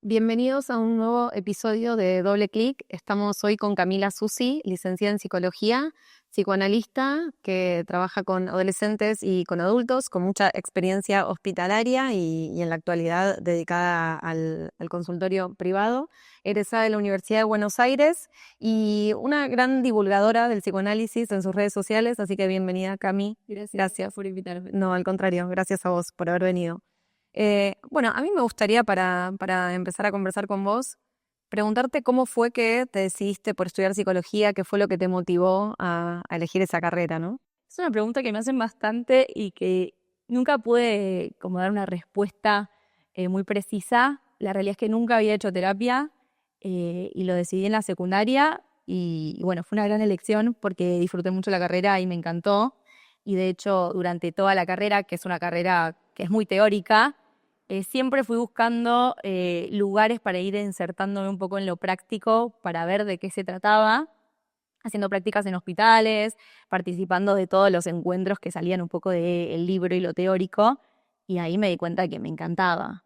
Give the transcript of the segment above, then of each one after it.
Bienvenidos a un nuevo episodio de Doble Clic. Estamos hoy con Camila Susi, licenciada en psicología, psicoanalista que trabaja con adolescentes y con adultos, con mucha experiencia hospitalaria y en la actualidad dedicada al consultorio privado, egresada de la Universidad de Buenos Aires y una gran divulgadora del psicoanálisis en sus redes sociales, así que bienvenida, Cami. Gracias por invitarme. No, al contrario, gracias a vos por haber venido. Bueno, a mí me gustaría para empezar a conversar con vos, preguntarte cómo fue que te decidiste por estudiar psicología, qué fue lo que te motivó a elegir esa carrera, ¿no? Es una pregunta que me hacen bastante y que nunca pude como dar una respuesta muy precisa. La realidad es que nunca había hecho terapia y lo decidí en la secundaria y bueno, fue una gran elección porque disfruté mucho la carrera y me encantó. Y de hecho, durante toda la carrera, que es una carrera que es muy teórica, siempre fui buscando lugares para ir insertándome un poco en lo práctico para ver de qué se trataba, haciendo prácticas en hospitales, participando de todos los encuentros que salían un poco del libro y lo teórico, y ahí me di cuenta que me encantaba,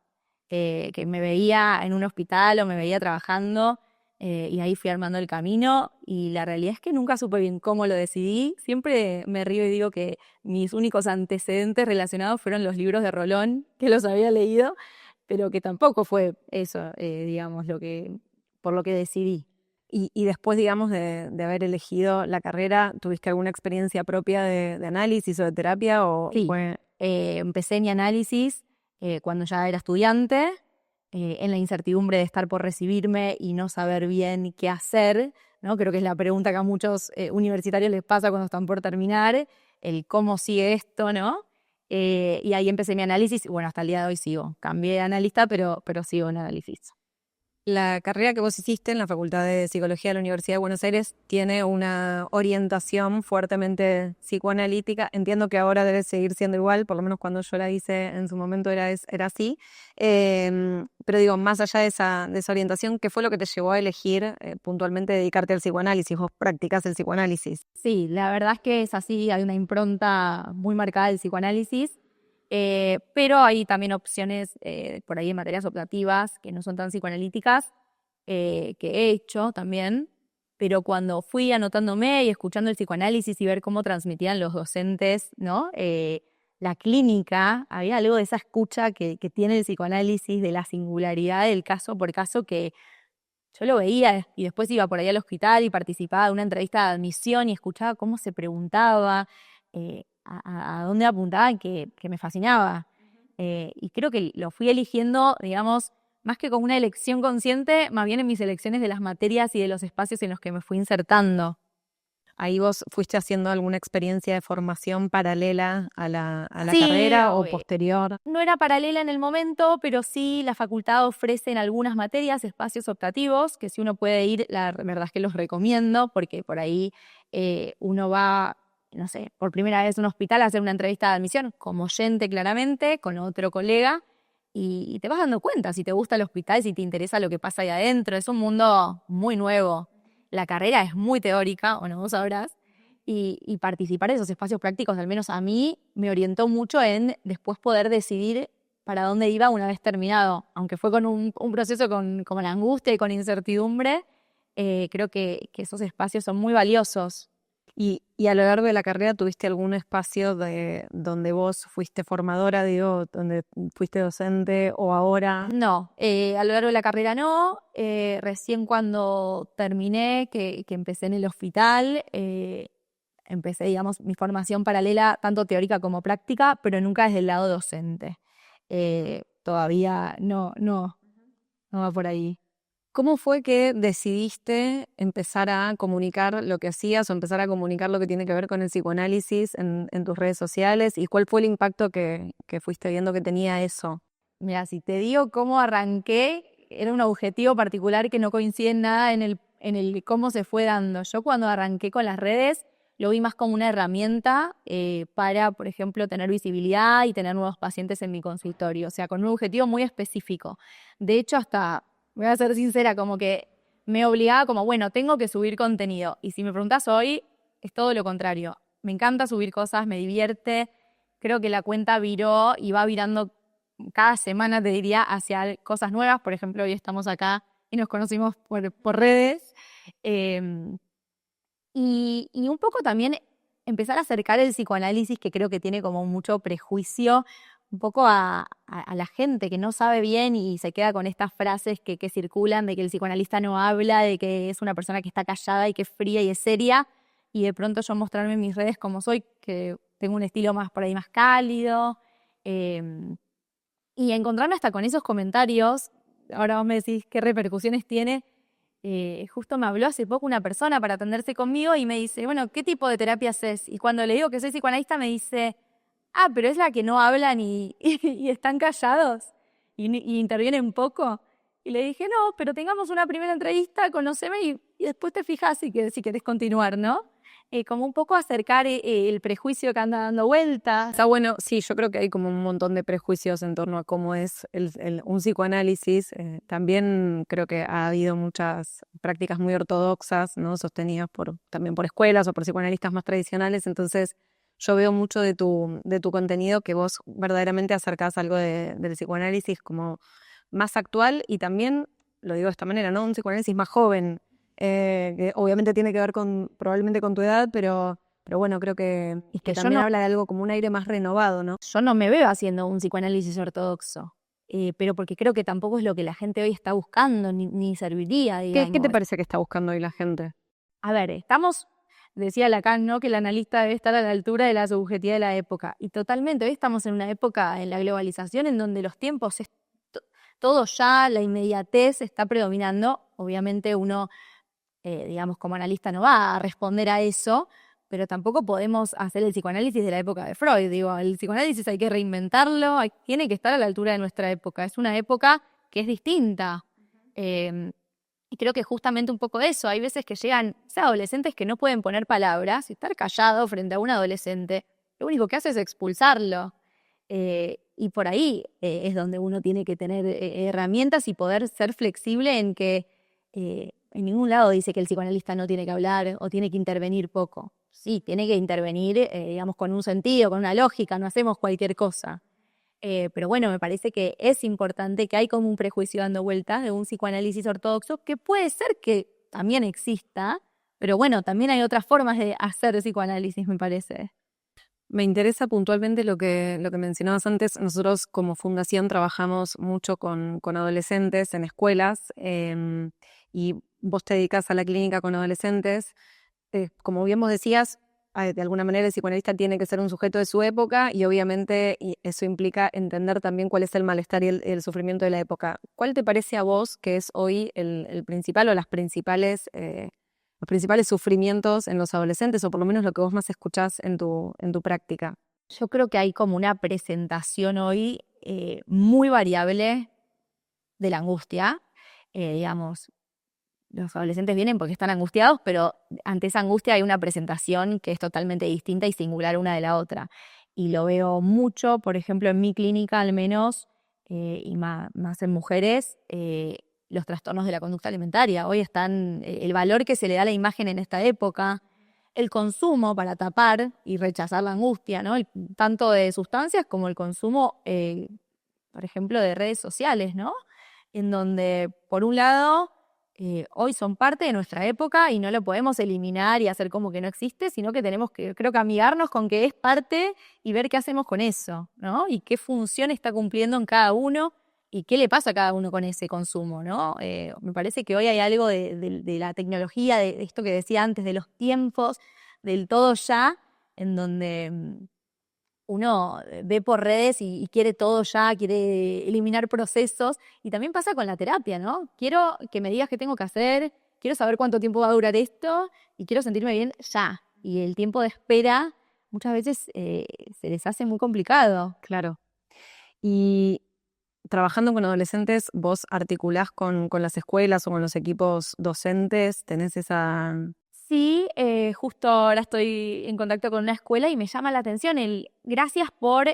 que me veía en un hospital o me veía trabajando, y ahí fui armando el camino, y la realidad es que nunca supe bien cómo lo decidí. Siempre me río y digo que mis únicos antecedentes relacionados fueron los libros de Rolón, que los había leído, pero que tampoco fue eso, digamos, por lo que decidí. Y después, digamos, de haber elegido la carrera, ¿tuviste alguna experiencia propia de análisis o de terapia? ¿O Sí, fue... empecé mi análisis cuando ya era estudiante, en la incertidumbre de estar por recibirme y no saber bien qué hacer, ¿no? Creo que es la pregunta que a muchos universitarios les pasa cuando están por terminar, el cómo sigue esto, ¿no? Y ahí empecé mi análisis y bueno, hasta el día de hoy sigo. Cambié de analista, pero sigo en análisis. La carrera que vos hiciste en la Facultad de Psicología de la Universidad de Buenos Aires tiene una orientación fuertemente psicoanalítica. Entiendo que ahora debe seguir siendo igual, por lo menos cuando yo la hice en su momento era así. Pero digo, más allá de esa orientación, ¿qué fue lo que te llevó a elegir puntualmente dedicarte al psicoanálisis? Vos practicás el psicoanálisis. Sí, la verdad es que es así, hay una impronta muy marcada del psicoanálisis, pero hay también opciones por ahí en materias optativas que no son tan psicoanalíticas, que he hecho también, pero cuando fui anotándome y escuchando el psicoanálisis y ver cómo transmitían los docentes, ¿no? La clínica, había algo de esa escucha que tiene el psicoanálisis, de la singularidad del caso por caso que yo lo veía y después iba por ahí al hospital y participaba de una entrevista de admisión y escuchaba cómo se preguntaba, a dónde apuntaban, que me fascinaba. Y creo que lo fui eligiendo, digamos, más que como una elección consciente, más bien en mis elecciones de las materias y de los espacios en los que me fui insertando. ¿Ahí vos fuiste haciendo alguna experiencia de formación paralela a la Sí, carrera o posterior? no era paralela en el momento, pero sí la facultad ofrece en algunas materias espacios optativos, que si uno puede ir, la verdad es que los recomiendo, porque por ahí uno va, no sé, por primera vez a un hospital a hacer una entrevista de admisión, como oyente claramente, con otro colega, y te vas dando cuenta si te gusta el hospital, si te interesa lo que pasa ahí adentro. Es un mundo muy nuevo. La carrera es muy teórica, o no, vos sabrás, y participar de esos espacios prácticos, al menos a mí, me orientó mucho en después poder decidir para dónde iba una vez terminado. Aunque fue con un proceso con la angustia y con incertidumbre, creo que esos espacios son muy valiosos. Y a lo largo de la carrera, ¿tuviste algún espacio donde vos fuiste formadora, digo, donde fuiste docente o ahora? No, a lo largo de la carrera no. Recién cuando terminé, que empecé en el hospital, empecé, digamos, mi formación paralela, tanto teórica como práctica, pero nunca desde el lado docente. Todavía no va por ahí. ¿Cómo fue que decidiste empezar a comunicar lo que hacías o empezar a comunicar lo que tiene que ver con el psicoanálisis en tus redes sociales? ¿Y cuál fue el impacto que fuiste viendo que tenía eso? Mira, si te digo cómo arranqué, era un objetivo particular que no coincide en nada en el cómo se fue dando. Yo cuando arranqué con las redes lo vi más como una herramienta para, por ejemplo, tener visibilidad y tener nuevos pacientes en mi consultorio. O sea, con un objetivo muy específico. De hecho, hasta, voy a ser sincera, como que me obligaba como, bueno, tengo que subir contenido. Y si me preguntás hoy, es todo lo contrario. Me encanta subir cosas, me divierte. Creo que la cuenta viró y va virando cada semana te diría hacia cosas nuevas. Por ejemplo, hoy estamos acá y nos conocimos por redes. Y un poco también empezar a acercar el psicoanálisis, que creo que tiene como mucho prejuicio, un poco a la gente que no sabe bien y se queda con estas frases que circulan de que el psicoanalista no habla, de que es una persona que está callada y que es fría y es seria, y de pronto yo mostrarme en mis redes como soy, que tengo un estilo más por ahí más cálido, eh, y encontrarme hasta con esos comentarios. Ahora vos me decís qué repercusiones tiene. Justo me habló hace poco una persona para atenderse conmigo y me dice, bueno, ¿qué tipo de terapia haces? Y cuando le digo que soy psicoanalista me dice, pero es la que no hablan y están callados y intervienen poco. Y le dije, no, pero tengamos una primera entrevista, conóceme y después te fijas si querés continuar, ¿no? Como un poco acercar el prejuicio que anda dando vueltas. Está bueno, sí, yo creo que hay como un montón de prejuicios en torno a cómo es un psicoanálisis. También creo que ha habido muchas prácticas muy ortodoxas, ¿no? Sostenidas también por escuelas o por psicoanalistas más tradicionales. Entonces, yo veo mucho de tu contenido que vos verdaderamente acercás algo del psicoanálisis como más actual y también, lo digo de esta manera, ¿no? Un psicoanálisis más joven, que obviamente tiene que ver probablemente con tu edad, pero bueno, creo que Es que yo también no, habla de algo como un aire más renovado, ¿no? yo no me veo haciendo un psicoanálisis ortodoxo, pero porque creo que tampoco es lo que la gente hoy está buscando, ni serviría, ¿Qué te digamos. parece que está buscando hoy la gente? A ver, decía Lacan, ¿no? Que el analista debe estar a la altura de la subjetividad de la época. Y totalmente, hoy estamos en una época en la globalización en donde los tiempos, todo ya, la inmediatez está predominando. Obviamente uno, digamos, como analista no va a responder a eso, pero tampoco podemos hacer el psicoanálisis de la época de Freud. Digo, el psicoanálisis hay que reinventarlo, tiene que estar a la altura de nuestra época. Es una época que es distinta. Y creo que justamente un poco eso, hay veces que llegan adolescentes que no pueden poner palabras y estar callado frente a un adolescente, lo único que hace es expulsarlo. Y por ahí es donde uno tiene que tener herramientas y poder ser flexible en que en ningún lado dice que el psicoanalista no tiene que hablar o tiene que intervenir poco. Sí, tiene que intervenir, digamos, con un sentido, con una lógica, no hacemos cualquier cosa. Pero bueno, me parece que es importante, que hay como un prejuicio dando vueltas de un psicoanálisis ortodoxo, que puede ser que también exista, pero bueno, también hay otras formas de hacer psicoanálisis, me parece. Me interesa puntualmente lo que mencionabas antes. Nosotros como fundación trabajamos mucho con adolescentes en escuelas, y vos te dedicas a la clínica con adolescentes. Como bien vos decías, de alguna manera el psicoanalista tiene que ser un sujeto de su época y obviamente eso implica entender también cuál es el malestar y el sufrimiento de la época. ¿Cuál te parece a vos que es hoy el principal o los principales sufrimientos en los adolescentes, o por lo menos lo que vos más escuchás en tu práctica? Yo creo que hay como una presentación hoy muy variable de la angustia. Digamos, los adolescentes vienen porque están angustiados, pero ante esa angustia hay una presentación que es totalmente distinta y singular una de la otra. Y lo veo mucho, por ejemplo, en mi clínica al menos, y más en mujeres, los trastornos de la conducta alimentaria. Hoy están, el valor que se le da a la imagen en esta época, el consumo para tapar y rechazar la angustia, ¿no? Tanto de sustancias como el consumo, por ejemplo, de redes sociales, ¿no? En donde, por un lado, hoy son parte de nuestra época y no lo podemos eliminar y hacer como que no existe, sino que tenemos que, creo que, amigarnos con que es parte y ver qué hacemos con eso, ¿no? Y qué función está cumpliendo en cada uno y qué le pasa a cada uno con ese consumo, ¿no? Me parece que hoy hay algo de la tecnología, de esto que decía antes, de los tiempos, del todo ya, en donde uno ve por redes y quiere todo ya, quiere eliminar procesos. Y también pasa con la terapia, ¿no? Quiero que me digas qué tengo que hacer, quiero saber cuánto tiempo va a durar esto y quiero sentirme bien ya. Y el tiempo de espera muchas veces se les hace muy complicado. Claro. Y trabajando con adolescentes, ¿vos articulás con las escuelas o con los equipos docentes? ¿Tenés esa...? Sí, justo ahora estoy en contacto con una escuela y me llama la atención gracias por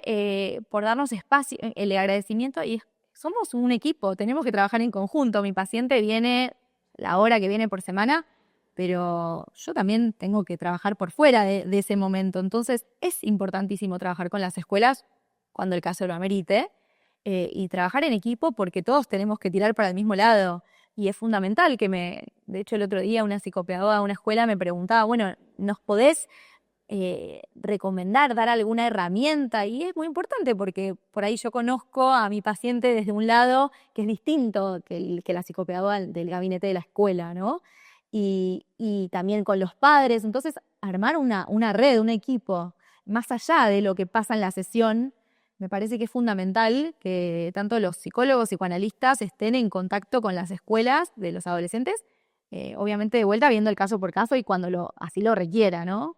darnos espacio, el agradecimiento, y somos un equipo, tenemos que trabajar en conjunto. Mi paciente viene la hora que viene por semana, pero yo también tengo que trabajar por fuera de ese momento. Entonces es importantísimo trabajar con las escuelas cuando el caso lo amerite. y trabajar en equipo porque todos tenemos que tirar para el mismo lado. Y es fundamental de hecho el otro día una psicopedagoga de una escuela me preguntaba, bueno, ¿nos podés recomendar, dar alguna herramienta? Y es muy importante porque por ahí yo conozco a mi paciente desde un lado que es distinto que la psicopedagoga del gabinete de la escuela, ¿no? Y también con los padres. Entonces, armar una red, un equipo, más allá de lo que pasa en la sesión, me parece que es fundamental que tanto los psicólogos, psicoanalistas estén en contacto con las escuelas de los adolescentes, obviamente de vuelta viendo el caso por caso y cuando así lo requiera, ¿no?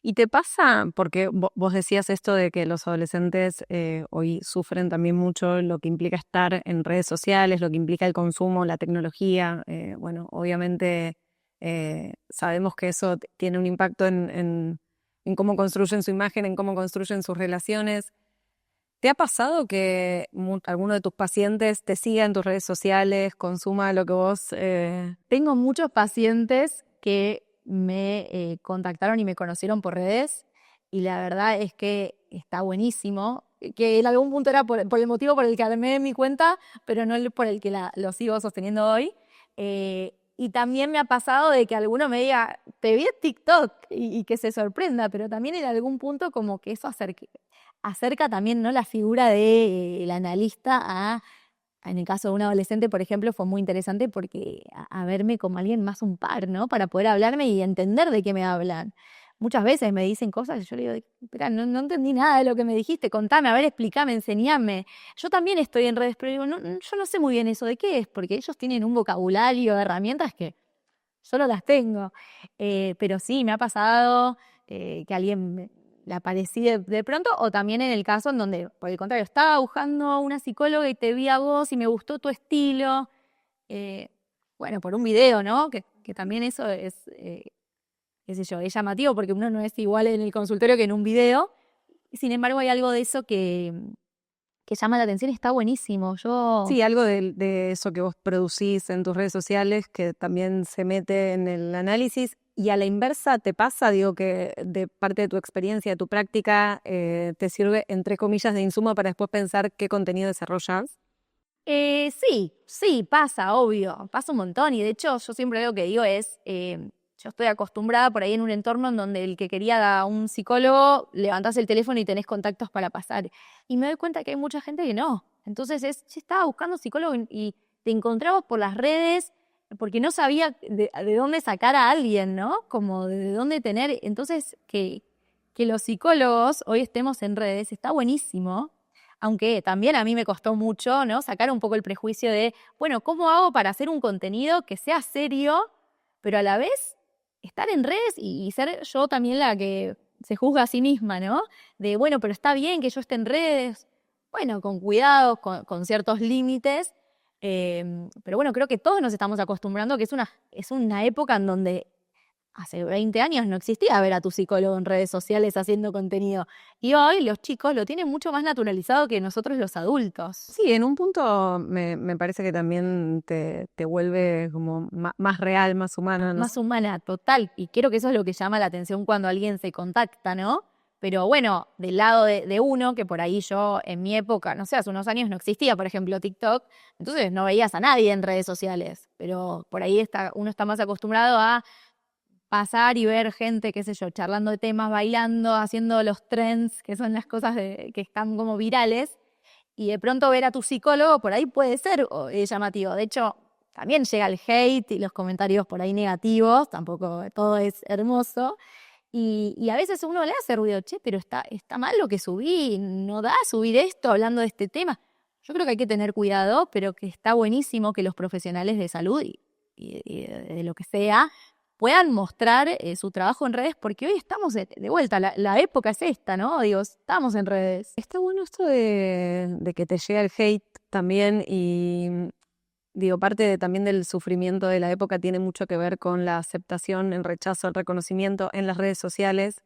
¿Y te pasa, porque vos decías esto de que los adolescentes hoy sufren también mucho lo que implica estar en redes sociales, lo que implica el consumo, la tecnología? Bueno, obviamente sabemos que eso tiene un impacto en cómo construyen su imagen, en cómo construyen sus relaciones. ¿Te ha pasado que alguno de tus pacientes te siga en tus redes sociales, consuma lo que vos... Tengo muchos pacientes que me contactaron y me conocieron por redes y la verdad es que está buenísimo, que en algún punto era por el motivo por el que armé mi cuenta, pero no por el que lo sigo sosteniendo hoy. Y también me ha pasado de que alguno me diga, te vi en TikTok y que se sorprenda, pero también en algún punto como que eso acerca también, ¿no?, la figura del analista en el caso de un adolescente, por ejemplo, fue muy interesante porque a verme como alguien más un par, ¿no? Para poder hablarme y entender de qué me hablan. Muchas veces me dicen cosas y yo le digo, espera, no entendí nada de lo que me dijiste, contame, a ver, explícame, enseñame. Yo también estoy en redes, pero digo, yo no sé muy bien eso de qué es, porque ellos tienen un vocabulario de herramientas que yo no las tengo. Pero sí, me ha pasado que alguien le aparecí de pronto, o también en el caso en donde, por el contrario, estaba buscando una psicóloga y te vi a vos y me gustó tu estilo. Bueno, por un video, ¿no? Que también eso es, qué sé yo, es llamativo porque uno no es igual en el consultorio que en un video. Sin embargo, hay algo de eso que llama la atención y está buenísimo. Sí, algo de eso que vos producís en tus redes sociales que también se mete en el análisis. Y a la inversa, ¿te pasa, digo, que de parte de tu experiencia, de tu práctica, te sirve, entre comillas, de insumo para después pensar qué contenido desarrollas? Sí, pasa, obvio, pasa un montón. Y de hecho, yo siempre lo que digo es, yo estoy acostumbrada por ahí en un entorno en donde el que quería a un psicólogo, levantás el teléfono y tenés contactos para pasar. Y me doy cuenta que hay mucha gente que no. Entonces yo estaba buscando psicólogo y te encontrabas por las redes porque no sabía de dónde sacar a alguien, ¿no? Como de dónde tener. Entonces, que los psicólogos hoy estemos en redes está buenísimo. Aunque también a mí me costó mucho, ¿no?, sacar un poco el prejuicio de, bueno, ¿cómo hago para hacer un contenido que sea serio, pero a la vez estar en redes y ser yo también la que se juzga a sí misma, ¿no? De, bueno, pero está bien que yo esté en redes, bueno, con cuidado, con ciertos límites, pero bueno, creo que todos nos estamos acostumbrando que es una época en donde hace 20 años no existía ver a tu psicólogo en redes sociales haciendo contenido. Y hoy los chicos lo tienen mucho más naturalizado que nosotros los adultos. Sí, en un punto me parece que también te vuelve como más real, más humana. Más humana, total. Y creo que eso es lo que llama la atención cuando alguien se contacta, ¿no? Pero bueno, del lado de uno, que por ahí yo en mi época, no sé, hace unos años no existía, por ejemplo, TikTok, entonces no veías a nadie en redes sociales. Pero por ahí uno está más acostumbrado a pasar y ver gente, qué sé yo, charlando de temas, bailando, haciendo los trends, que son las cosas que están como virales, y de pronto ver a tu psicólogo por ahí puede ser llamativo. De hecho, también llega el hate y los comentarios por ahí negativos, tampoco todo es hermoso, y a veces uno le hace ruido, che, pero está mal lo que subí, no da subir esto hablando de este tema. Yo creo que hay que tener cuidado, pero que está buenísimo que los profesionales de salud y de lo que sea puedan mostrar su trabajo en redes, porque hoy estamos de vuelta, la época es esta, ¿no? Digo, estamos en redes. Está bueno esto de que te llega el hate también y digo, también del sufrimiento de la época tiene mucho que ver con la aceptación, el rechazo, el reconocimiento en las redes sociales.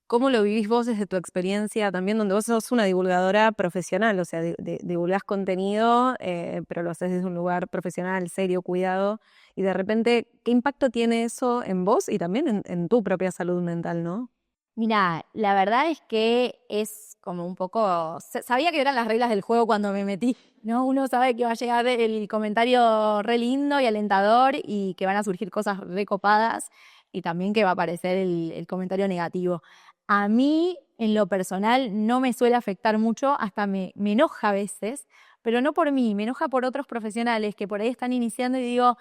¿Cómo lo vivís vos desde tu experiencia también, donde vos sos una divulgadora profesional? O sea, divulgás contenido, pero lo haces desde un lugar profesional, serio, cuidado. Y de repente, ¿qué impacto tiene eso en vos y también en tu propia salud mental, no? Mira, la verdad es que es como un poco... Sabía que eran las reglas del juego cuando me metí, ¿no? Uno sabe que va a llegar el comentario re lindo y alentador y que van a surgir cosas recopadas y también que va a aparecer el comentario negativo. A mí, en lo personal, no me suele afectar mucho, hasta me enoja a veces, pero no por mí, me enoja por otros profesionales que por ahí están iniciando y digo...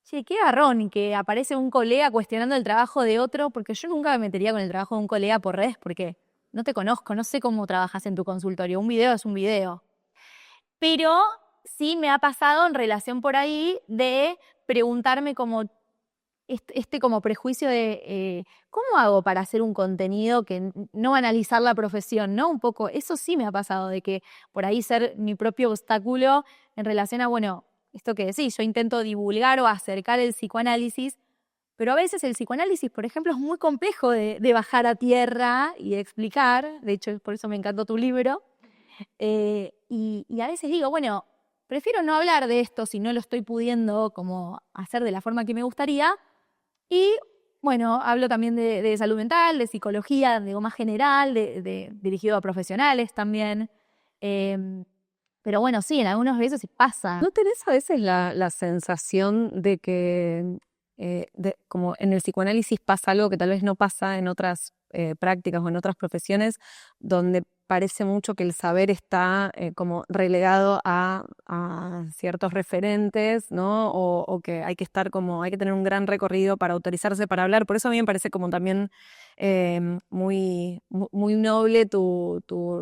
Che, qué garrón que aparece un colega cuestionando el trabajo de otro, porque yo nunca me metería con el trabajo de un colega por redes, porque no te conozco, no sé cómo trabajas en tu consultorio. Un video es un video. Pero sí me ha pasado en relación por ahí de preguntarme como como prejuicio de ¿cómo hago para hacer un contenido que no banalizar la profesión, ¿no? Un poco, eso sí me ha pasado, de que por ahí ser mi propio obstáculo en relación a, bueno, esto que decís, yo intento divulgar o acercar el psicoanálisis, pero a veces el psicoanálisis, por ejemplo, es muy complejo de bajar a tierra y de explicar, de hecho por eso me encantó tu libro, y a veces digo, bueno, prefiero no hablar de esto si no lo estoy pudiendo como hacer de la forma que me gustaría, y bueno, hablo también de salud mental, de psicología, digo más general, dirigido a profesionales también. Pero bueno, sí, en algunas veces sí pasa. ¿No tenés a veces la sensación de que como en el psicoanálisis pasa algo que tal vez no pasa en otras prácticas o en otras profesiones, donde parece mucho que el saber está como relegado a ciertos referentes, ¿no? O que hay que estar como, hay que tener un gran recorrido para autorizarse para hablar? Por eso a mí me parece como también muy noble tu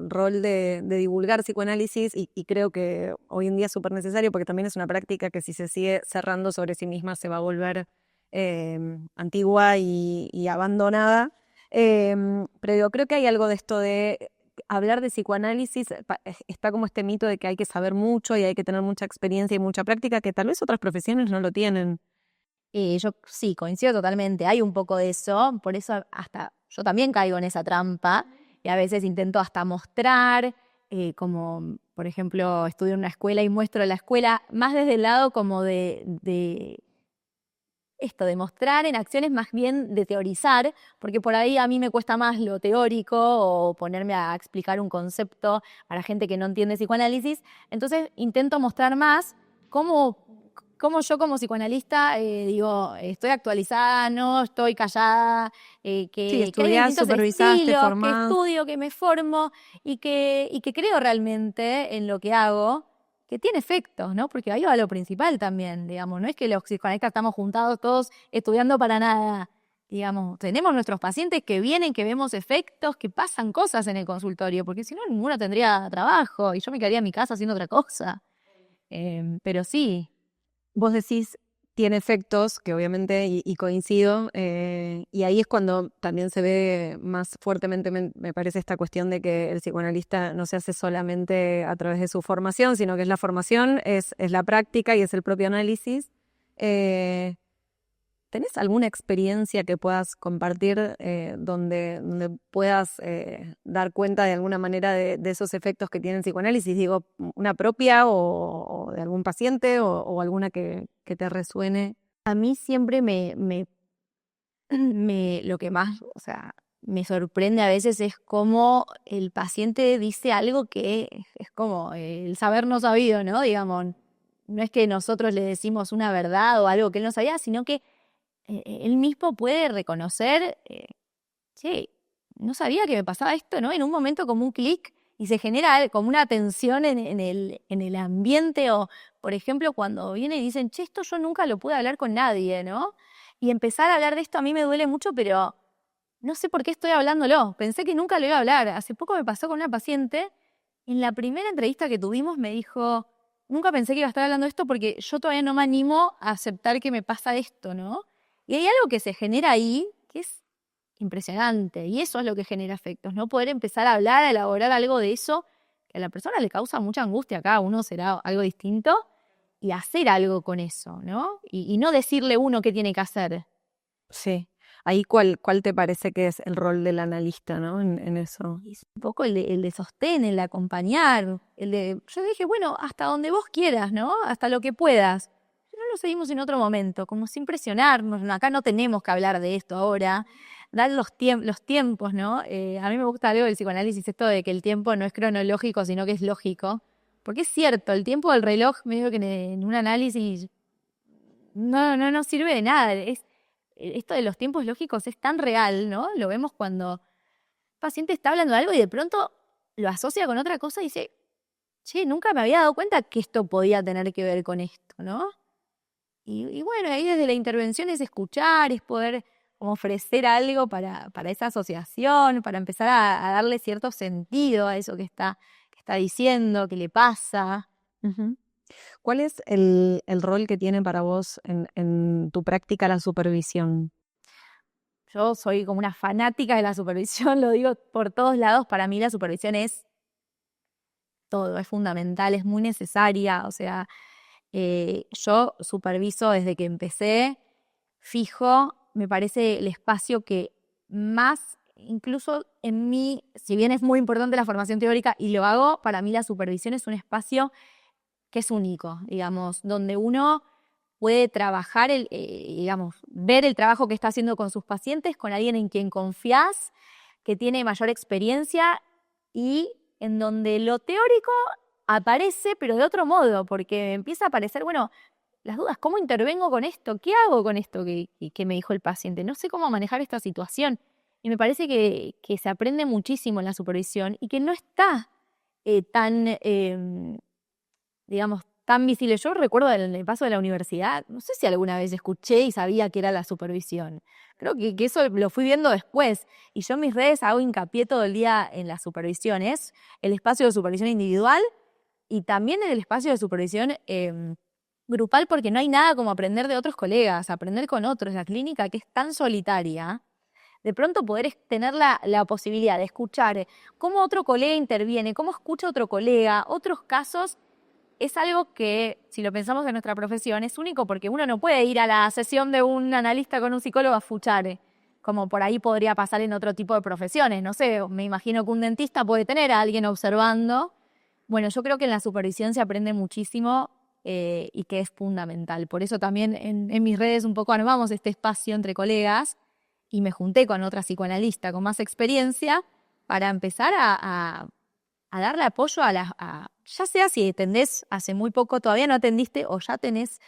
rol de divulgar psicoanálisis y creo que hoy en día es súper necesario porque también es una práctica que si se sigue cerrando sobre sí misma se va a volver antigua y abandonada. Pero yo creo que hay algo de esto de hablar de psicoanálisis, está como este mito de que hay que saber mucho y hay que tener mucha experiencia y mucha práctica que tal vez otras profesiones no lo tienen. Yo sí, coincido totalmente, hay un poco de eso, por eso hasta yo también caigo en esa trampa y a veces intento hasta mostrar, como por ejemplo estudio en una escuela y muestro la escuela más desde el lado como de esto, de mostrar en acciones más bien de teorizar, porque por ahí a mí me cuesta más lo teórico o ponerme a explicar un concepto para gente que no entiende psicoanálisis. Entonces intento mostrar más cómo yo como psicoanalista digo, estoy actualizada, no estoy callada, Sí, que hay estudiás, distintos supervisás, te estilos, que formás. estudio, que me formo y que creo realmente en lo que hago que tiene efectos, ¿no? Porque ahí va lo principal también, digamos, no es que los psicoanalistas estamos juntados todos estudiando para nada, digamos, tenemos nuestros pacientes que vienen, que vemos efectos, que pasan cosas en el consultorio, porque si no, ninguno tendría trabajo y yo me quedaría en mi casa haciendo otra cosa. Pero sí. Vos decís, tiene efectos, que obviamente, y coincido, y ahí es cuando también se ve más fuertemente, me parece, esta cuestión de que el psicoanalista no se hace solamente a través de su formación, sino que es la formación, es la práctica y es el propio análisis. Eh, ¿Tenés alguna experiencia que puedas compartir donde puedas dar cuenta de alguna manera de esos efectos que tiene el psicoanálisis? Digo, una propia o de algún paciente o alguna que te resuene. A mí siempre lo que más, o sea, me sorprende a veces es cómo el paciente dice algo que es como el saber no sabido, ¿no? Digamos, no es que nosotros le decimos una verdad o algo que él no sabía, sino que él mismo puede reconocer, che, no sabía que me pasaba esto, ¿no? En un momento como un clic y se genera como una tensión en el ambiente o, por ejemplo, cuando viene y dicen, che, esto yo nunca lo pude hablar con nadie, ¿no? Y empezar a hablar de esto a mí me duele mucho, pero no sé por qué estoy hablándolo. Pensé que nunca lo iba a hablar. Hace poco me pasó con una paciente. En la primera entrevista que tuvimos me dijo, nunca pensé que iba a estar hablando de esto porque yo todavía no me animo a aceptar que me pasa esto, ¿no? Y hay algo que se genera ahí que es impresionante. Y eso es lo que genera efectos, ¿no? Poder empezar a hablar, a elaborar algo de eso que a la persona le causa mucha angustia. Cada uno será algo distinto y hacer algo con eso, ¿no? Y no decirle uno qué tiene que hacer. Sí. Ahí, ¿cuál te parece que es el rol del analista, ¿no? En eso. Y es un poco el de sostén, el de acompañar, yo dije, bueno, hasta donde vos quieras, ¿no? Hasta lo que puedas. Si no lo seguimos en otro momento, como sin presionarnos. Acá no tenemos que hablar de esto ahora. dar los tiempos, ¿no? A mí me gusta algo del psicoanálisis, esto de que el tiempo no es cronológico, sino que es lógico. Porque es cierto, el tiempo del reloj, medio que en un análisis no sirve de nada. Esto de los tiempos lógicos es tan real, ¿no? Lo vemos cuando el paciente está hablando de algo y de pronto lo asocia con otra cosa y dice, che, nunca me había dado cuenta que esto podía tener que ver con esto, ¿no? Y bueno, ahí desde la intervención es escuchar, es poder como ofrecer algo para esa asociación, para empezar a darle cierto sentido a eso que está diciendo, que le pasa. Ujú. ¿Cuál es el rol que tiene para vos en tu práctica la supervisión? Yo soy como una fanática de la supervisión, lo digo por todos lados, para mí la supervisión es todo, es fundamental, es muy necesaria, o sea, yo superviso desde que empecé, fijo, me parece el espacio que más, incluso en mí, si bien es muy importante la formación teórica y lo hago, para mí la supervisión es un espacio que es único, digamos, donde uno puede trabajar, digamos, ver el trabajo que está haciendo con sus pacientes, con alguien en quien confías, que tiene mayor experiencia y en donde lo teórico aparece, pero de otro modo, porque empieza a aparecer, bueno, las dudas, ¿cómo intervengo con esto? ¿Qué hago con esto que me dijo el paciente? No sé cómo manejar esta situación. Y me parece que se aprende muchísimo en la supervisión y que no está tan, digamos, tan visible. Yo recuerdo en el paso de la universidad, no sé si alguna vez escuché y sabía que era la supervisión. Creo que eso lo fui viendo después. Y yo en mis redes hago hincapié todo el día en las supervisiones, el espacio de supervisión individual y también en el espacio de supervisión grupal, porque no hay nada como aprender de otros colegas, aprender con otros. La clínica, que es tan solitaria, de pronto poder tener la posibilidad de escuchar cómo otro colega interviene, cómo escucha otro colega, otros casos, es algo que, si lo pensamos en nuestra profesión, es único porque uno no puede ir a la sesión de un analista con un psicólogo a escuchar, como por ahí podría pasar en otro tipo de profesiones. No sé, me imagino que un dentista puede tener a alguien observando. Bueno, yo creo que en la supervisión se aprende muchísimo y que es fundamental. Por eso también en mis redes un poco armamos este espacio entre colegas y me junté con otra psicoanalista con más experiencia para empezar a darle apoyo ya sea si atendés hace muy poco, todavía no atendiste o ya tenés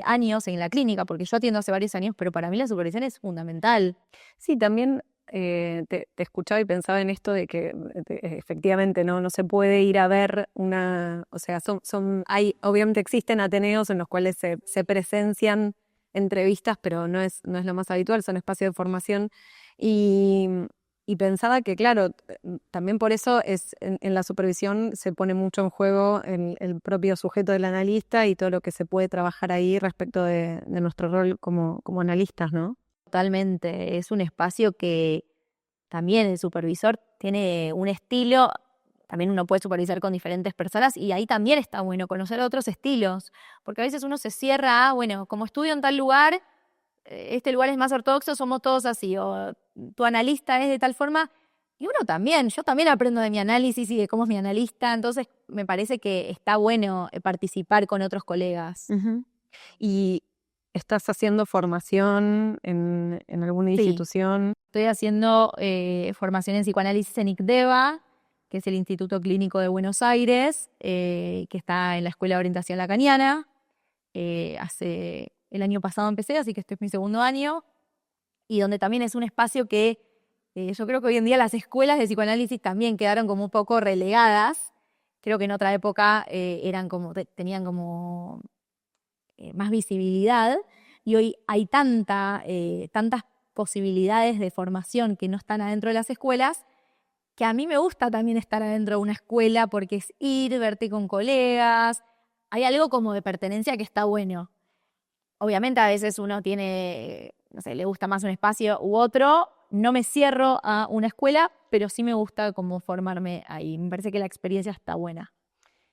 años en la clínica, porque yo atiendo hace varios años, pero para mí la supervisión es fundamental. Sí, también te escuchaba y pensaba en esto de que efectivamente no se puede ir a ver o sea, obviamente existen ateneos en los cuales se presencian entrevistas, pero no es lo más habitual, son espacios de formación. Y pensaba que, claro, también por eso en la supervisión se pone mucho en juego el propio sujeto del analista y todo lo que se puede trabajar ahí respecto de nuestro rol como analistas, ¿no? Totalmente, es un espacio que también el supervisor tiene un estilo, también uno puede supervisar con diferentes personas y ahí también está bueno conocer otros estilos, porque a veces uno se cierra a, bueno, como estudio en tal lugar, este lugar es más ortodoxo, somos todos así, o tu analista es de tal forma, y uno también, yo también aprendo de mi análisis y de cómo es mi analista, entonces me parece que está bueno participar con otros colegas. Uh-huh. ¿Y estás haciendo formación en alguna institución? Estoy haciendo formación en psicoanálisis en ICDEVA, que es el Instituto Clínico de Buenos Aires, que está en la Escuela de Orientación Lacaniana. El año pasado empecé, así que este es mi segundo año, y donde también es un espacio que yo creo que hoy en día las escuelas de psicoanálisis también quedaron como un poco relegadas. Creo que en otra época tenían como más visibilidad, y hoy hay tantas posibilidades de formación que no están adentro de las escuelas, que a mí me gusta también estar adentro de una escuela porque es ir, verte con colegas, hay algo como de pertenencia que está bueno. Obviamente a veces uno tiene, no sé, le gusta más un espacio u otro, no me cierro a una escuela, pero sí me gusta como formarme ahí, me parece que la experiencia está buena.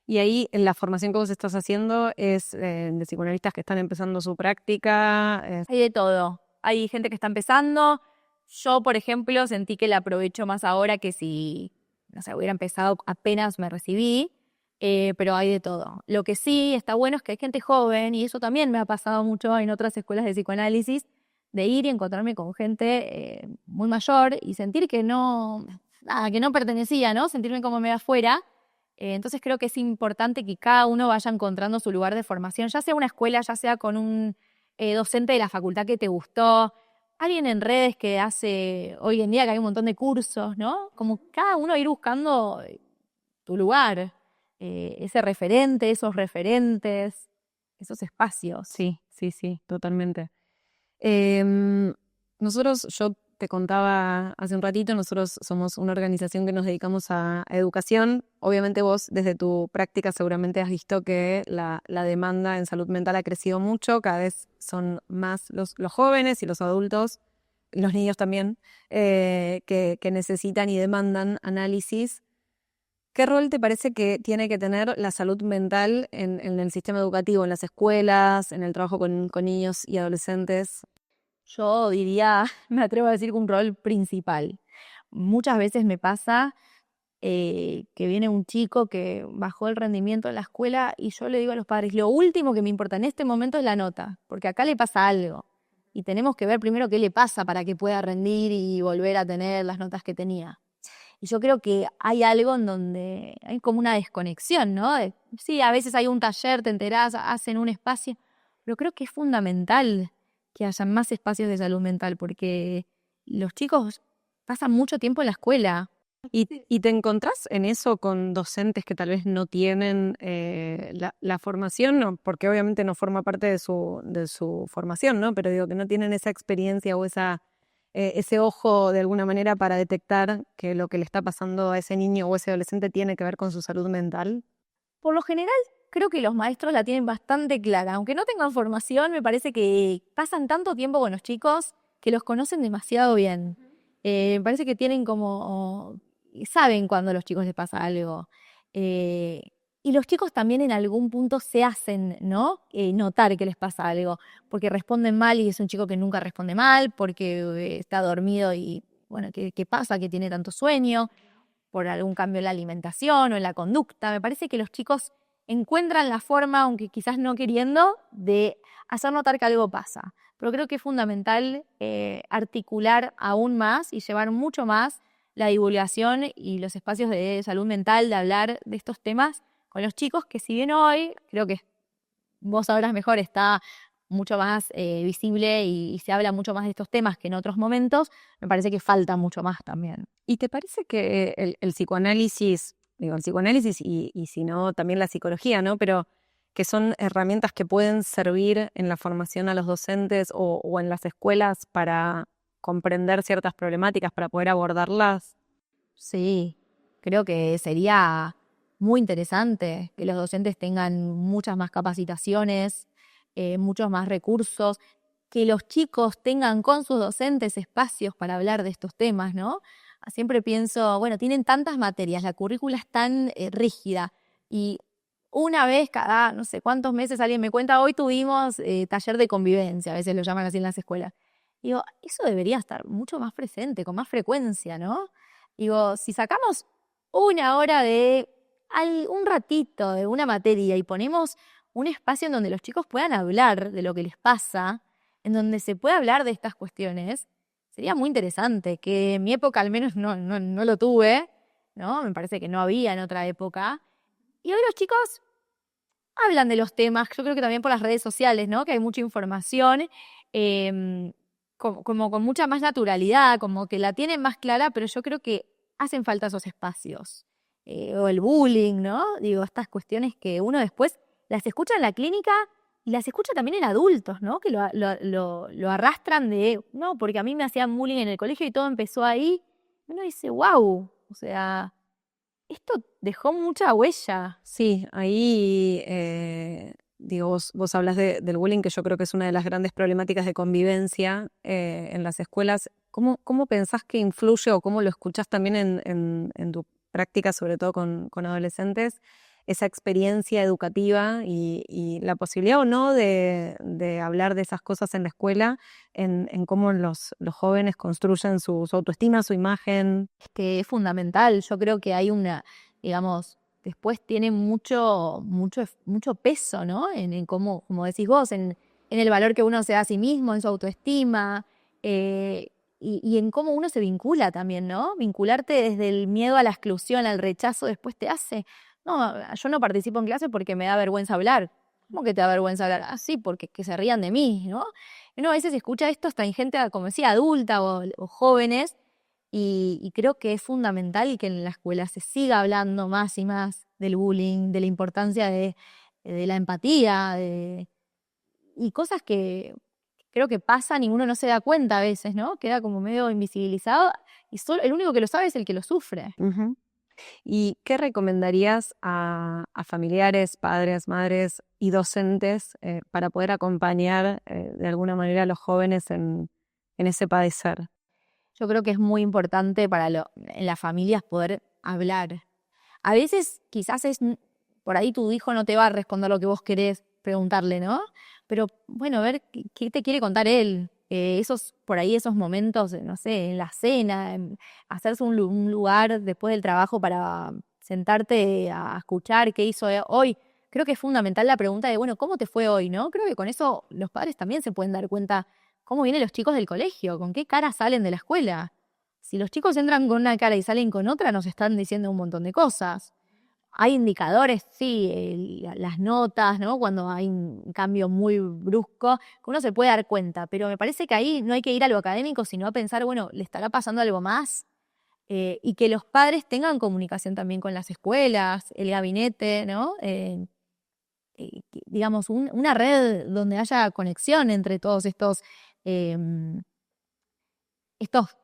Y ahí la formación que vos estás haciendo es de psicoanalistas que están empezando su práctica. Hay de todo. Hay gente que está empezando. Yo, por ejemplo, sentí que la aprovecho más ahora que si, no sé, hubiera empezado apenas me recibí, pero hay de todo. Lo que sí está bueno es que hay gente joven, y eso también me ha pasado mucho en otras escuelas de psicoanálisis, de ir y encontrarme con gente muy mayor y sentir que no pertenecía, ¿no? Sentirme como medio afuera. Entonces creo que es importante que cada uno vaya encontrando su lugar de formación, ya sea una escuela, ya sea con un docente de la facultad que te gustó, alguien en redes que hace, hoy en día que hay un montón de cursos, ¿no? Como cada uno ir buscando tu lugar, ese referente, esos referentes, esos espacios. Sí, totalmente. Nosotros, yo te contaba hace un ratito, nosotros somos una organización que nos dedicamos a educación. Obviamente vos desde tu práctica seguramente has visto que la demanda en salud mental ha crecido mucho, cada vez son más los jóvenes y los adultos, los niños también, que necesitan y demandan análisis. ¿Qué rol te parece que tiene que tener la salud mental en el sistema educativo, en las escuelas, en el trabajo con niños y adolescentes? Yo diría, me atrevo a decir que un rol principal. Muchas veces me pasa que viene un chico que bajó el rendimiento en la escuela y yo le digo a los padres, lo último que me importa en este momento es la nota, porque acá le pasa algo y tenemos que ver primero qué le pasa para que pueda rendir y volver a tener las notas que tenía. Y yo creo que hay algo en donde hay como una desconexión, ¿no? Sí, a veces hay un taller, te enterás, hacen un espacio, pero creo que es fundamental que haya más espacios de salud mental porque los chicos pasan mucho tiempo en la escuela. ¿Y te encontrás en eso con docentes que tal vez no tienen la formación? No, porque obviamente no forma parte de su formación, ¿no? Pero digo que no tienen esa experiencia o ese ojo de alguna manera para detectar que lo que le está pasando a ese niño o ese adolescente tiene que ver con su salud mental. Por lo general, creo que los maestros la tienen bastante clara. Aunque no tengan formación, me parece que pasan tanto tiempo con los chicos que los conocen demasiado bien. Me parece que tienen como saben cuando a los chicos les pasa algo. Eh, y los chicos también en algún punto se hacen, ¿no? Notar que les pasa algo, porque responden mal y es un chico que nunca responde mal, porque está dormido y, bueno, ¿qué pasa? Que tiene tanto sueño, por algún cambio en la alimentación o en la conducta. Me parece que los chicos encuentran la forma, aunque quizás no queriendo, de hacer notar que algo pasa. Pero creo que es fundamental articular aún más y llevar mucho más la divulgación y los espacios de salud mental, de hablar de estos temas con los chicos, que si bien hoy, creo que vos sabrás mejor, está mucho más visible y se habla mucho más de estos temas que en otros momentos, me parece que falta mucho más también. ¿Y te parece que el psicoanálisis, digo, el psicoanálisis y si no, también la psicología, ¿no? Pero que son herramientas que pueden servir en la formación a los docentes o en las escuelas para comprender ciertas problemáticas, para poder abordarlas? Sí, creo que sería muy interesante que los docentes tengan muchas más capacitaciones, muchos más recursos, que los chicos tengan con sus docentes espacios para hablar de estos temas, ¿no? Siempre pienso, bueno, tienen tantas materias, la currícula es tan rígida y una vez cada no sé cuántos meses alguien me cuenta, hoy tuvimos taller de convivencia, a veces lo llaman así en las escuelas. Digo, eso debería estar mucho más presente, con más frecuencia, ¿no? Digo, si sacamos una hora un ratito de una materia y ponemos un espacio en donde los chicos puedan hablar de lo que les pasa, en donde se pueda hablar de estas cuestiones, sería muy interesante, que en mi época al menos no lo tuve, ¿no? Me parece que no había en otra época. Y hoy los chicos hablan de los temas, yo creo que también por las redes sociales, ¿no? Que hay mucha información, como con mucha más naturalidad, como que la tienen más clara, pero yo creo que hacen falta esos espacios. O el bullying, ¿no? Digo, estas cuestiones que uno después las escucha en la clínica y las escucha también en adultos, ¿no? Que lo arrastran de, no, porque a mí me hacían bullying en el colegio y todo empezó ahí. Uno dice, wow, o sea, esto dejó mucha huella. Sí, ahí, digo, vos hablas del bullying, que yo creo que es una de las grandes problemáticas de convivencia en las escuelas. ¿Cómo pensás que influye o cómo lo escuchás también en tu práctica, sobre todo con adolescentes, esa experiencia educativa y la posibilidad o no de hablar de esas cosas en la escuela, en cómo los jóvenes construyen su autoestima, su imagen? Que es fundamental. Yo creo que hay digamos, después tiene mucho peso, ¿no? En cómo, como decís vos, en en el valor que uno se da a sí mismo, en su autoestima, y en cómo uno se vincula también, ¿no? Vincularte desde el miedo a la exclusión, al rechazo, después te hace, no, yo no participo en clase porque me da vergüenza hablar. ¿Cómo que te da vergüenza hablar? Ah, sí, porque que se rían de mí, ¿no? Uno a veces escucha esto hasta en gente, como decía, adulta o jóvenes, y creo que es fundamental que en la escuela se siga hablando más y más del bullying, de la importancia de la empatía, y cosas que creo que pasan y uno no se da cuenta a veces, ¿no? Queda como medio invisibilizado y solo, el único que lo sabe es el que lo sufre. Ujú. ¿Y qué recomendarías a familiares, padres, madres y docentes para poder acompañar de alguna manera a los jóvenes en ese padecer? Yo creo que es muy importante en las familias poder hablar. A veces quizás por ahí tu hijo no te va a responder lo que vos querés preguntarle, ¿no? Pero bueno, ver qué te quiere contar él. Por ahí esos momentos, no sé, en la cena, hacerse un lugar después del trabajo para sentarte a escuchar qué hizo hoy. Creo que es fundamental la pregunta de, bueno, ¿cómo te fue hoy, no? Creo que con eso los padres también se pueden dar cuenta cómo vienen los chicos del colegio, con qué cara salen de la escuela. Si los chicos entran con una cara y salen con otra, nos están diciendo un montón de cosas. Hay indicadores, sí, las notas, ¿no? Cuando hay un cambio muy brusco, que uno se puede dar cuenta, pero me parece que ahí no hay que ir a lo académico, sino a pensar, bueno, ¿le estará pasando algo más? Y que los padres tengan comunicación también con las escuelas, el gabinete, ¿no? Digamos, una red donde haya conexión entre todos eh, estos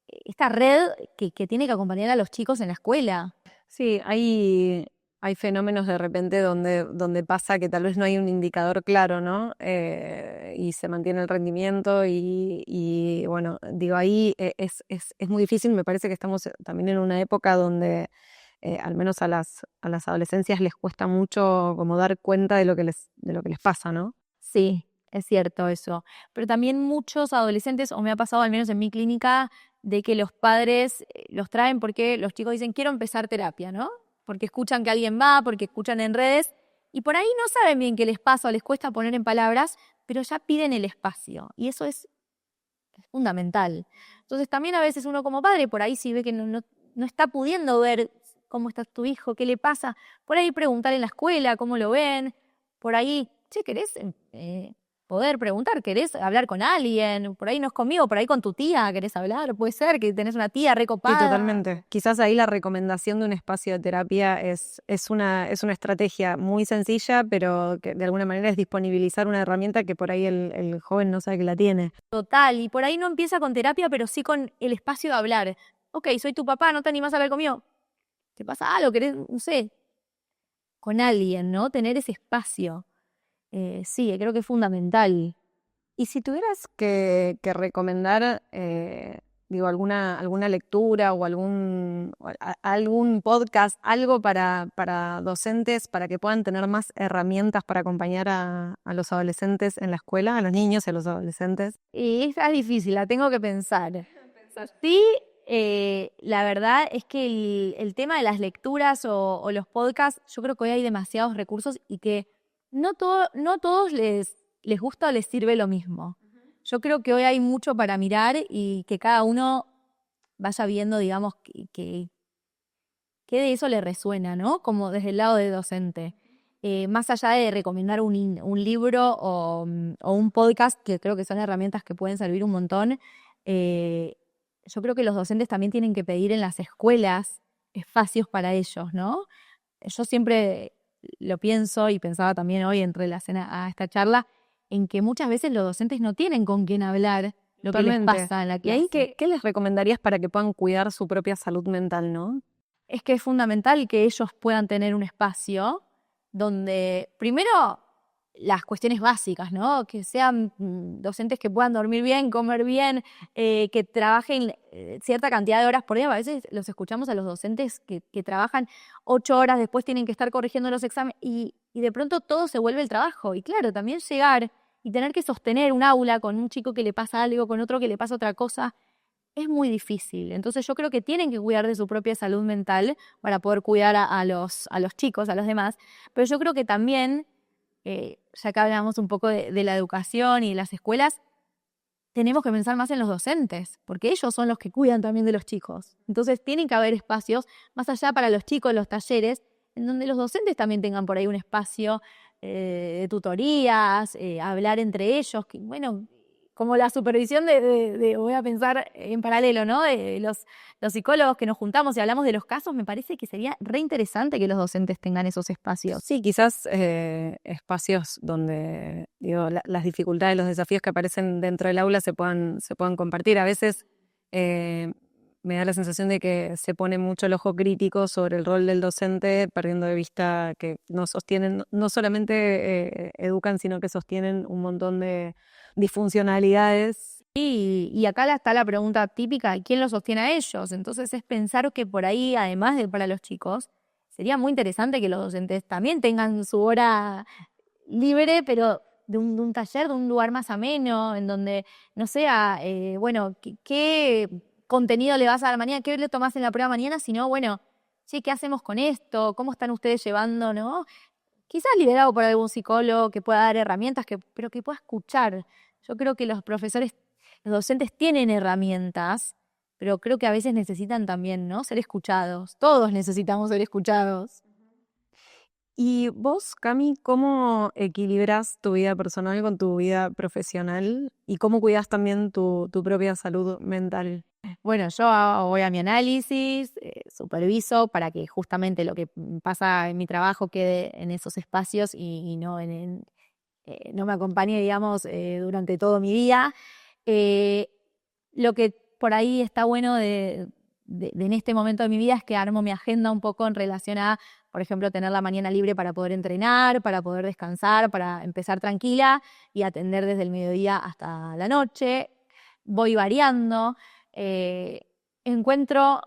esta red que tiene que acompañar a los chicos en la escuela. Sí, hay fenómenos de repente donde pasa que tal vez no hay un indicador claro, ¿no? Y se mantiene el rendimiento y bueno, digo, ahí es muy difícil. Me parece que estamos también en una época donde al menos a las adolescencias les cuesta mucho como dar cuenta de lo que les pasa, ¿no? Sí, es cierto eso. Pero también muchos adolescentes, o me ha pasado al menos en mi clínica, de que los padres los traen porque los chicos dicen, quiero empezar terapia, ¿no? Porque escuchan que alguien va, porque escuchan en redes, y por ahí no saben bien qué les pasa o les cuesta poner en palabras, pero ya piden el espacio, y eso es fundamental. Entonces también a veces uno como padre, por ahí si ve que no está pudiendo ver cómo está tu hijo, qué le pasa, por ahí preguntar en la escuela cómo lo ven, por ahí, che, ¿querés poder preguntar? ¿Querés hablar con alguien? Por ahí no es conmigo, por ahí con tu tía querés hablar, puede ser que tenés una tía Sí, recopada. totalmente. Quizás ahí la recomendación de un espacio de terapia es una estrategia muy sencilla, pero que de alguna manera es disponibilizar una herramienta que por ahí el joven no sabe que la tiene. Total, y por ahí no empieza con terapia, pero sí con el espacio de hablar. Ok, soy tu papá, ¿no te animás a hablar conmigo? ¿Te pasa algo? ¿Querés, no sé, con alguien, ¿no? Tener ese espacio. Sí, creo que es fundamental. Y si tuvieras que recomendar, digo, alguna lectura o algún podcast, algo para docentes, para que puedan tener más herramientas para acompañar a los adolescentes en la escuela, a los niños y a los adolescentes. Y esa es difícil, la tengo que pensar. Sí, la verdad es que el tema de las lecturas o los podcasts, yo creo que hoy hay demasiados recursos y que no a todos les gusta o les sirve lo mismo. Yo creo que hoy hay mucho para mirar y que cada uno vaya viendo, digamos, que de eso le resuena, ¿no? Como desde el lado de docente. Más allá de recomendar un libro o un podcast, que creo que son herramientas que pueden servir un montón, yo creo que los docentes también tienen que pedir en las escuelas espacios para ellos, ¿no? Yo siempre lo pienso y pensaba también hoy en relación a esta charla, en que muchas veces los docentes no tienen con quién hablar lo que les Totalmente. pasa en la ¿Y clase. ahí qué les recomendarías para que puedan cuidar su propia salud mental, no? Es que es fundamental que ellos puedan tener un espacio donde, primero, las cuestiones básicas, ¿no? Que sean docentes que puedan dormir bien, comer bien, que trabajen cierta cantidad de horas por día. A veces los escuchamos a los docentes que trabajan 8 horas, después tienen que estar corrigiendo los exámenes y de pronto todo se vuelve el trabajo. Y claro, también llegar y tener que sostener un aula con un chico que le pasa algo, con otro que le pasa otra cosa, es muy difícil. Entonces yo creo que tienen que cuidar de su propia salud mental para poder cuidar a los chicos, a los demás. Pero yo creo que también ya que hablamos un poco de la educación y de las escuelas, tenemos que pensar más en los docentes, porque ellos son los que cuidan también de los chicos. Entonces tienen que haber espacios, más allá para los chicos, los talleres, en donde los docentes también tengan por ahí un espacio de tutorías, hablar entre ellos, que, bueno, como la supervisión voy a pensar en paralelo, ¿no? De los psicólogos que nos juntamos y hablamos de los casos, me parece que sería re interesante que los docentes tengan esos espacios. Sí, quizás espacios donde las dificultades, los desafíos que aparecen dentro del aula se puedan compartir. A veces me da la sensación de que se pone mucho el ojo crítico sobre el rol del docente, perdiendo de vista que no solamente educan, sino que sostienen un montón de disfuncionalidades. Y acá está la pregunta típica, ¿quién los sostiene a ellos? Entonces es pensar que por ahí, además de para los chicos, sería muy interesante que los docentes también tengan su hora libre, pero de un taller, de un lugar más ameno, en donde no sea, ¿qué contenido le vas a dar mañana? ¿Qué le tomás en la prueba mañana? Sino, bueno, sí, ¿qué hacemos con esto? ¿Cómo están ustedes llevando, no? Quizás liderado por algún psicólogo que pueda dar herramientas, pero que pueda escuchar. Yo creo que los docentes tienen herramientas, pero creo que a veces necesitan también, ¿no? Ser escuchados. Todos necesitamos ser escuchados. ¿Y vos, Cami, cómo equilibras tu vida personal con tu vida profesional y cómo cuidas también tu propia salud mental? Bueno, yo voy a mi análisis, superviso para que justamente lo que pasa en mi trabajo quede en esos espacios y no no me acompañe, digamos, durante todo mi día. Lo que por ahí está bueno en este momento de mi vida es que armo mi agenda un poco en relación a, por ejemplo, tener la mañana libre para poder entrenar, para poder descansar, para empezar tranquila y atender desde el mediodía hasta la noche. Voy variando. Encuentro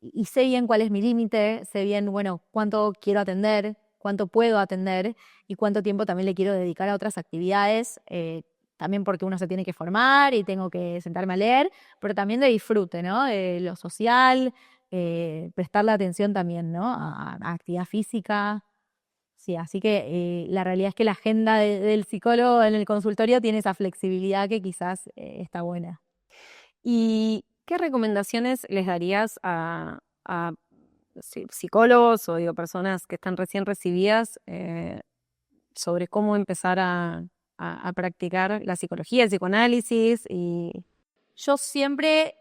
y sé bien cuál es mi límite, sé bien, bueno, cuánto quiero atender, cuánto puedo atender y cuánto tiempo también le quiero dedicar a otras actividades, también porque uno se tiene que formar y tengo que sentarme a leer, pero también de disfrute, ¿no? De lo social, prestarle atención también, ¿no? A actividad física. Sí, así que la realidad es que la agenda del psicólogo en el consultorio tiene esa flexibilidad que quizás está buena. ¿Y qué recomendaciones les darías a psicólogos o personas que están recién recibidas sobre cómo empezar a practicar la psicología, el psicoanálisis? Yo siempre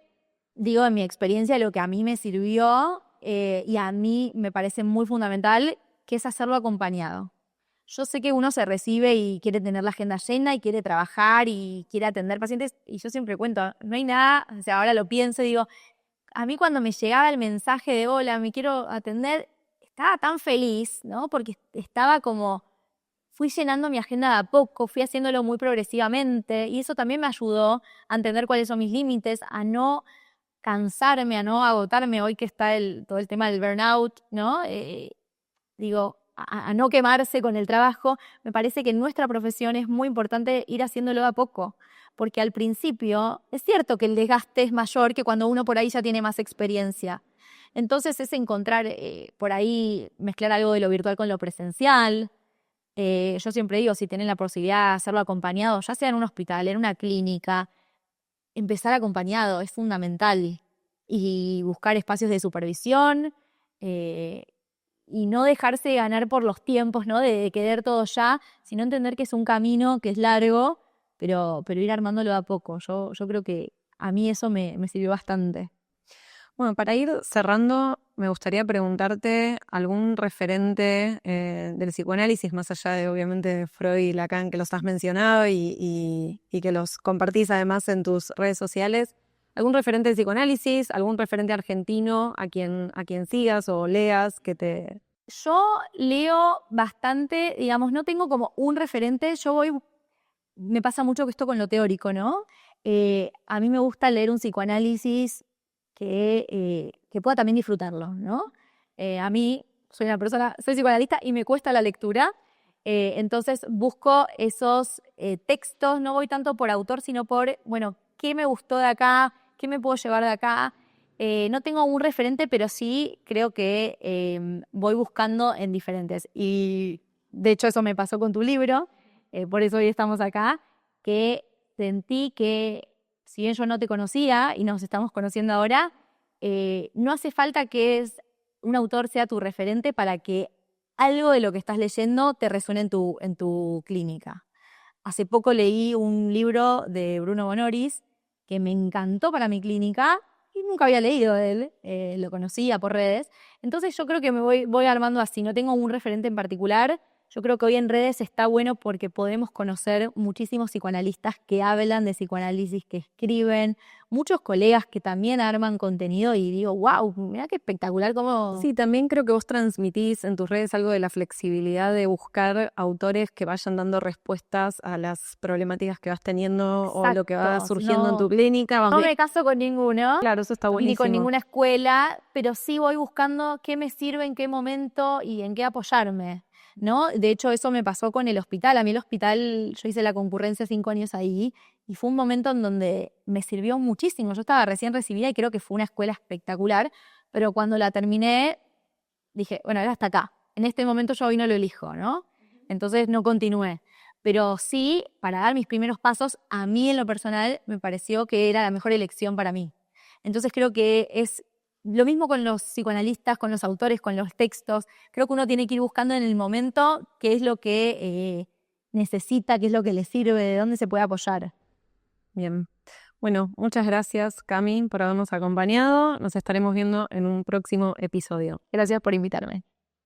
digo en mi experiencia lo que a mí me sirvió y a mí me parece muy fundamental, que es hacerlo acompañado. Yo sé que uno se recibe y quiere tener la agenda llena y quiere trabajar y quiere atender pacientes y yo siempre cuento, no hay nada, o sea, ahora lo pienso y digo, a mí cuando me llegaba el mensaje de hola, me quiero atender, estaba tan feliz, ¿no? Porque fui llenando mi agenda de a poco, fui haciéndolo muy progresivamente y eso también me ayudó a entender cuáles son mis límites, a no cansarme, a no agotarme hoy que está todo el tema del burnout, ¿no? A no quemarse con el trabajo. Me parece que en nuestra profesión es muy importante ir haciéndolo de a poco, porque al principio es cierto que el desgaste es mayor que cuando uno por ahí ya tiene más experiencia. Entonces es encontrar por ahí, mezclar algo de lo virtual con lo presencial. Yo siempre digo, si tienen la posibilidad de hacerlo acompañado, ya sea en un hospital, en una clínica, empezar acompañado es fundamental y buscar espacios de supervisión y no dejarse ganar por los tiempos, ¿no? De querer todo ya, sino entender que es un camino que es largo, pero ir armándolo de a poco. Yo creo que a mí eso me sirvió bastante. Bueno, para ir cerrando, me gustaría preguntarte algún referente del psicoanálisis, más allá de obviamente Freud y Lacan, que los has mencionado y que los compartís además en tus redes sociales. ¿Algún referente del psicoanálisis, algún referente argentino a quien sigas o leas que te...? Yo leo bastante, digamos, no tengo como un referente, me pasa mucho que esto con lo teórico, ¿no? A mí me gusta leer un psicoanálisis que pueda también disfrutarlo, ¿no? A mí, soy psicoanalista y me cuesta la lectura, entonces busco esos textos, no voy tanto por autor, sino por, bueno, ¿qué me gustó de acá? ¿Qué me puedo llevar de acá? No tengo un referente, pero sí creo que voy buscando en diferentes. Y de hecho eso me pasó con tu libro, por eso hoy estamos acá, que sentí que si bien yo no te conocía y nos estamos conociendo ahora, no hace falta que un autor sea tu referente para que algo de lo que estás leyendo te resuene en tu clínica. Hace poco leí un libro de Bruno Bonoris que me encantó para mi clínica y nunca había leído de él, lo conocía por redes. Entonces yo creo que me voy armando así, no tengo un referente en particular. Yo creo que hoy en redes está bueno porque podemos conocer muchísimos psicoanalistas que hablan de psicoanálisis, que escriben, muchos colegas que también arman contenido y digo, wow, mirá qué espectacular cómo... Sí, también creo que vos transmitís en tus redes algo de la flexibilidad de buscar autores que vayan dando respuestas a las problemáticas que vas teniendo o lo que va Exacto, surgiendo en tu clínica. No me caso con ninguno, Claro, eso está ni buenísimo. con ninguna escuela, pero sí voy buscando qué me sirve, en qué momento y en qué apoyarme, ¿no? De hecho, eso me pasó con el hospital. A mí el hospital, yo hice la concurrencia 5 años ahí y fue un momento en donde me sirvió muchísimo. Yo estaba recién recibida y creo que fue una escuela espectacular, pero cuando la terminé dije, bueno, era hasta acá. En este momento yo hoy no lo elijo, ¿no? Entonces no continué. Pero sí, para dar mis primeros pasos, a mí en lo personal me pareció que era la mejor elección para mí. Entonces creo que es lo mismo con los psicoanalistas, con los autores, con los textos. Creo que uno tiene que ir buscando en el momento qué es lo que necesita, qué es lo que le sirve, de dónde se puede apoyar. Bien. Bueno, muchas gracias, Cami, por habernos acompañado. Nos estaremos viendo en un próximo episodio. Gracias por invitarme.